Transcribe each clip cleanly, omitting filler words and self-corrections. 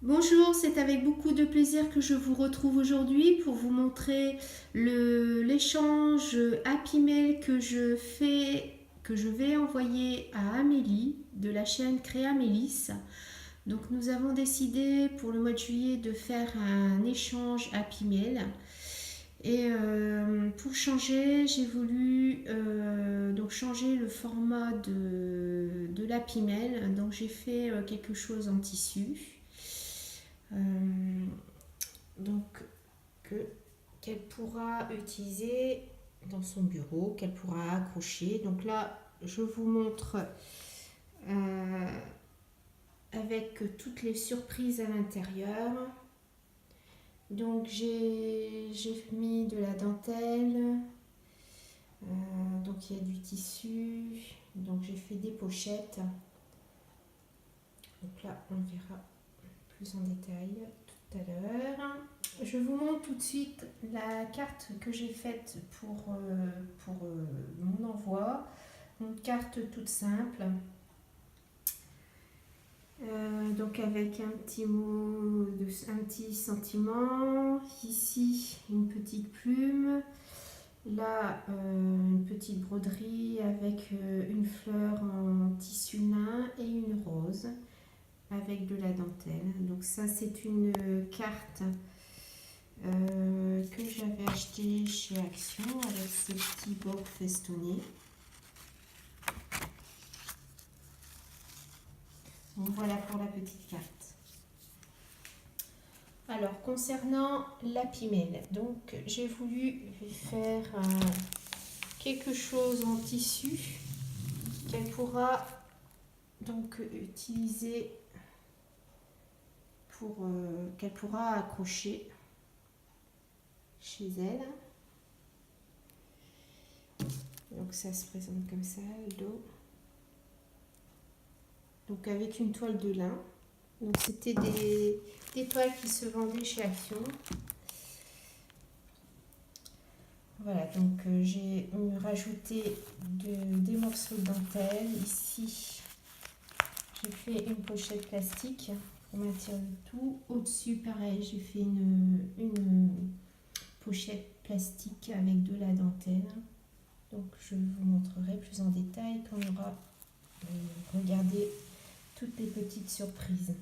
Bonjour, c'est avec beaucoup de plaisir que je vous retrouve aujourd'hui pour vous montrer l'échange Happy Mail que je vais envoyer à Amélie de la chaîne Créa Mélis. Donc nous avons décidé pour le mois de juillet de faire un échange Happy Mail. Et pour changer, j'ai voulu donc changer le format de l'Happy Mail. Donc j'ai fait quelque chose en tissu. Euh, donc qu'elle pourra utiliser dans son bureau, qu'elle pourra accrocher. Donc là, je vous montre euh, avec toutes les surprises à l'intérieur. Donc j'ai mis de la dentelle, donc il y a du tissu, donc j'ai fait des pochettes. Donc là, on verra plus en détail tout à l'heure. Je vous montre tout de suite la carte que j'ai faite pour mon envoi. Une carte toute simple. Donc avec un petit mot, un petit sentiment. Ici, une petite plume. Là, une petite broderie avec une fleur en tissu lin et une rose avec de la dentelle. Donc ça, c'est une carte que j'avais acheté chez Action avec ces petits bords festonnés. Donc voilà pour la petite carte. Alors concernant l'Happy Mail, donc j'ai voulu faire quelque chose en tissu qu'elle pourra donc utiliser pour qu'elle pourra accrocher chez elle. Donc ça se présente comme ça, le dos. Donc avec une toile de lin. Donc c'était des toiles qui se vendaient chez Action. Voilà, donc j'ai rajouté des morceaux de dentelle. Ici, j'ai fait une pochette plastique pour maintenir le tout. Au-dessus, pareil, j'ai fait une pochette plastique avec de la dentelle. Donc je vous montrerai plus en détail quand on aura regardé toutes les petites surprises.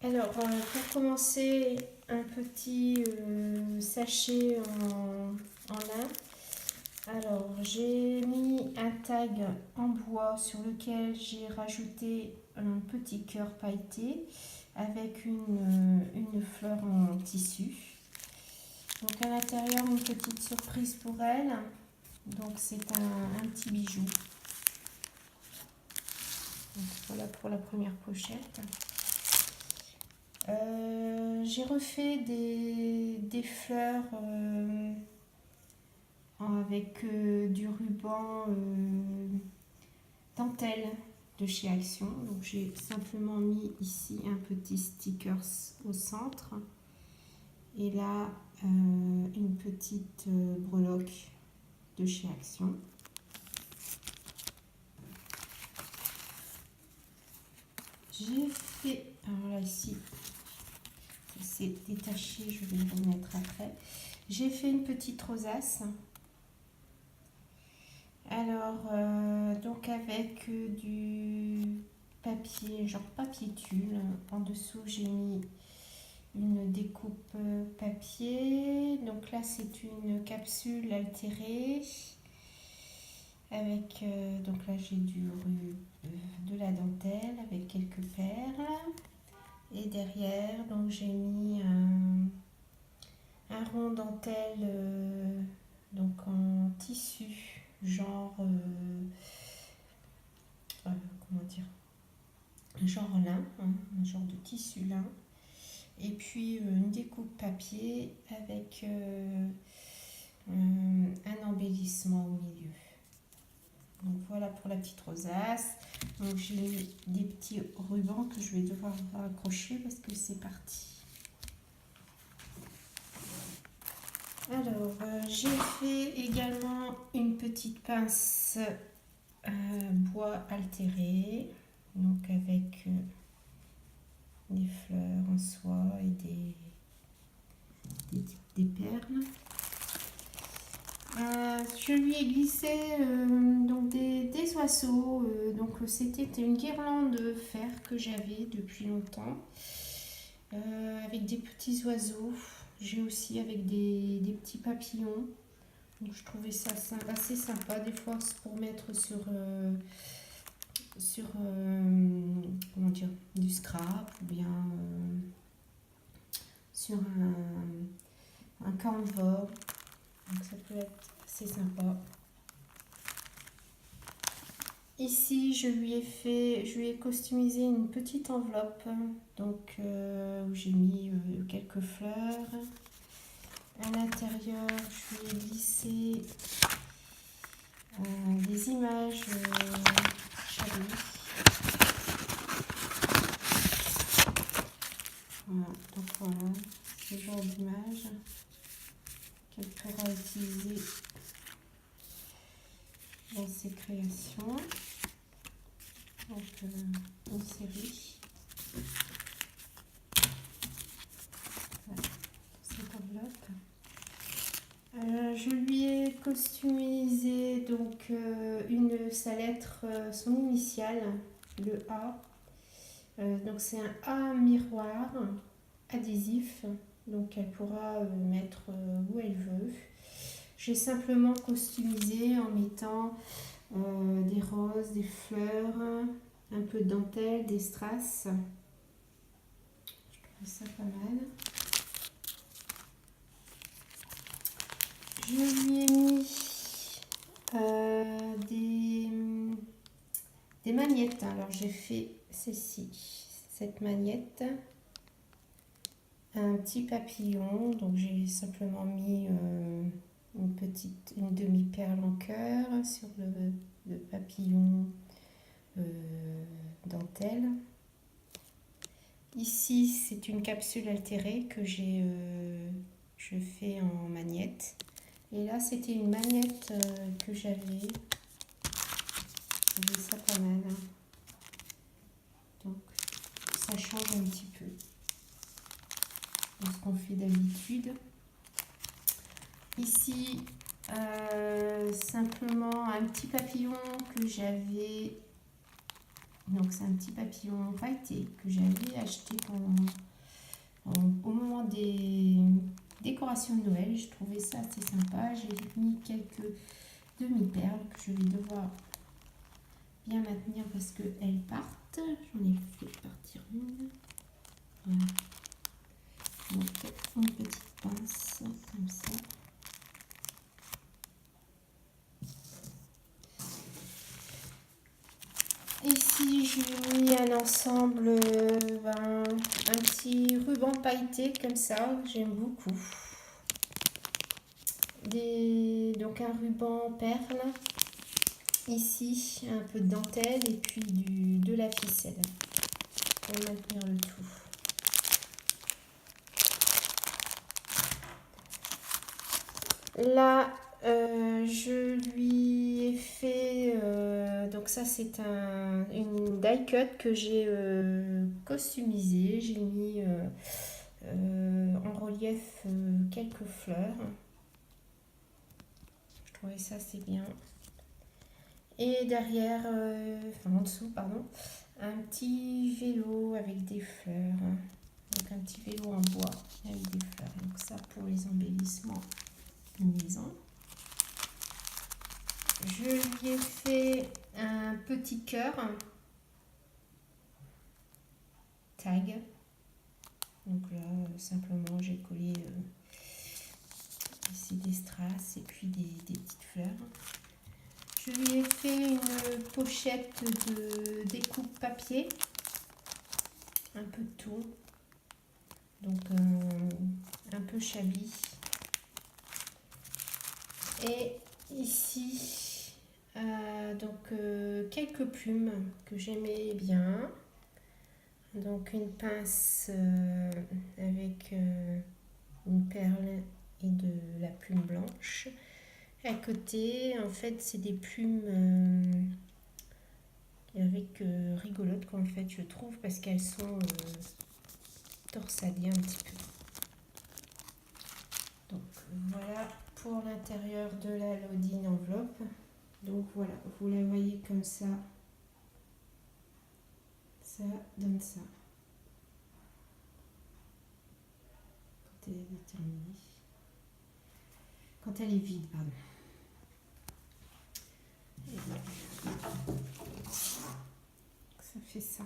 Alors, pour commencer, un petit sachet en lin. Alors, j'ai mis un tag en bois sur lequel j'ai rajouté un petit cœur pailleté avec une fleur en tissu. Donc, à l'intérieur, une petite surprise pour elle. Donc, c'est un petit bijou. Donc, voilà pour la première pochette. J'ai refait des fleurs avec du ruban dentelle de chez Action. Donc j'ai simplement mis ici un petit sticker au centre et là une petite breloque de chez Action. J'ai fait, alors là ici c'est détaché, je vais le remettre après. J'ai fait une petite rosace. Alors, donc avec du papier, genre papier tulle. En dessous, j'ai mis une découpe papier. Donc là, c'est une capsule altérée. Avec, donc là, j'ai de la dentelle avec quelques perles. Et derrière, donc j'ai mis un rond dentelle donc en tissu, genre comment dire, genre lin, hein, un genre de tissu lin. Et puis une découpe papier avec un embellissement au milieu. Donc voilà pour la petite rosace. Donc j'ai mis des petits rubans que je vais devoir accrocher parce que c'est parti. Alors j'ai fait également une petite pince bois altéré, donc avec des fleurs en soie et des perles. Je lui ai glissé donc des oiseaux. Donc c'était une guirlande de fer que j'avais depuis longtemps, avec des petits oiseaux. J'ai aussi avec des petits papillons. Donc je trouvais ça assez sympa des fois pour mettre sur comment dire, du scrap ou bien sur un canevas. Donc ça peut être assez sympa. Ici, je lui ai customisé une petite enveloppe, donc où j'ai mis quelques fleurs. À l'intérieur, je lui ai glissé des images chaleuses. Voilà, donc voilà, ce genre d'image qu'elle pourra utiliser dans ses créations. Donc une série. Voilà, cette enveloppe. Je lui ai customisé donc sa lettre, son initiale, le A. Donc c'est un A miroir adhésif, donc elle pourra mettre où elle veut. J'ai simplement customisé en mettant des roses, des fleurs, un peu de dentelle, des strass. Je trouve ça pas mal. Je lui ai mis des magnettes. Alors j'ai fait cette magnette, un petit papillon. Donc j'ai simplement mis une demi-perle en cœur sur le papillon dentelle. Ici c'est une capsule altérée que je fais en magnette. Et là, c'était une magnette que j'avais. J'ai ça pas mal. Donc, ça change un petit peu de ce qu'on fait d'habitude. Ici, simplement un petit papillon que j'avais. Donc, c'est un petit papillon pailleté que j'avais acheté au moment des décorations de Noël. Je trouvais ça assez sympa. J'ai mis quelques demi-perles que je vais devoir bien maintenir parce qu'elles partent. J'en ai fait partir une. Voilà. Donc une petite pince comme ça. Ici, je lui ai mis un ensemble, un petit ruban pailleté comme ça, j'aime beaucoup. Donc un ruban perle. Ici, un peu de dentelle et puis de la ficelle pour maintenir le tout. Là, je lui ai fait, donc ça c'est une die cut que j'ai customisée. J'ai mis en relief quelques fleurs. Je trouvais ça assez bien. Et derrière, enfin en dessous, pardon, un petit vélo avec des fleurs. Donc un petit vélo en bois avec des fleurs. Donc ça pour les embellissements de maison. Je lui ai fait un petit cœur tag. Donc là, simplement, j'ai collé ici des strass et puis des petites fleurs. Je lui ai fait une pochette de découpe papier, un peu de tout, donc un peu shabby. Et ici, donc quelques plumes que j'aimais bien. Donc une pince avec une perle et de la plume blanche. À côté, en fait, c'est des plumes avec rigolotes en fait je trouve parce qu'elles sont torsadées un petit peu. Donc voilà pour l'intérieur de la Lodine enveloppe. Donc voilà, vous la voyez comme ça, ça donne ça. Quand elle est terminée, quand elle est vide, pardon. Et voilà. Ça fait ça.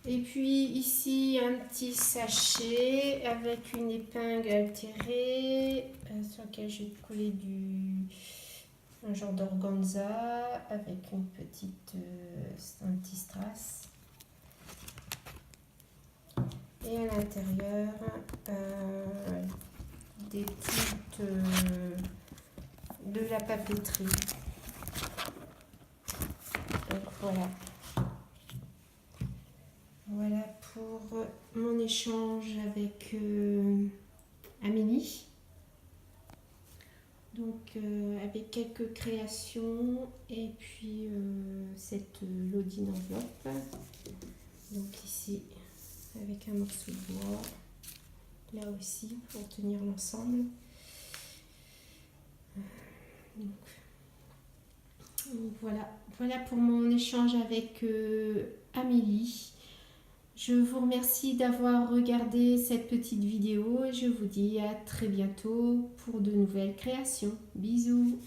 Et puis ici un petit sachet avec une épingle altérée sur lequel j'ai collé un genre d'organza avec une petite un petit strass. Et à l'intérieur des petites de la papeterie. Donc voilà. Voilà pour mon échange avec Amélie. Donc avec quelques créations et puis cette Lodine enveloppe. Donc ici avec un morceau de bois. Là aussi pour tenir l'ensemble. Donc voilà pour mon échange avec Amélie. Je vous remercie d'avoir regardé cette petite vidéo et je vous dis à très bientôt pour de nouvelles créations. Bisous!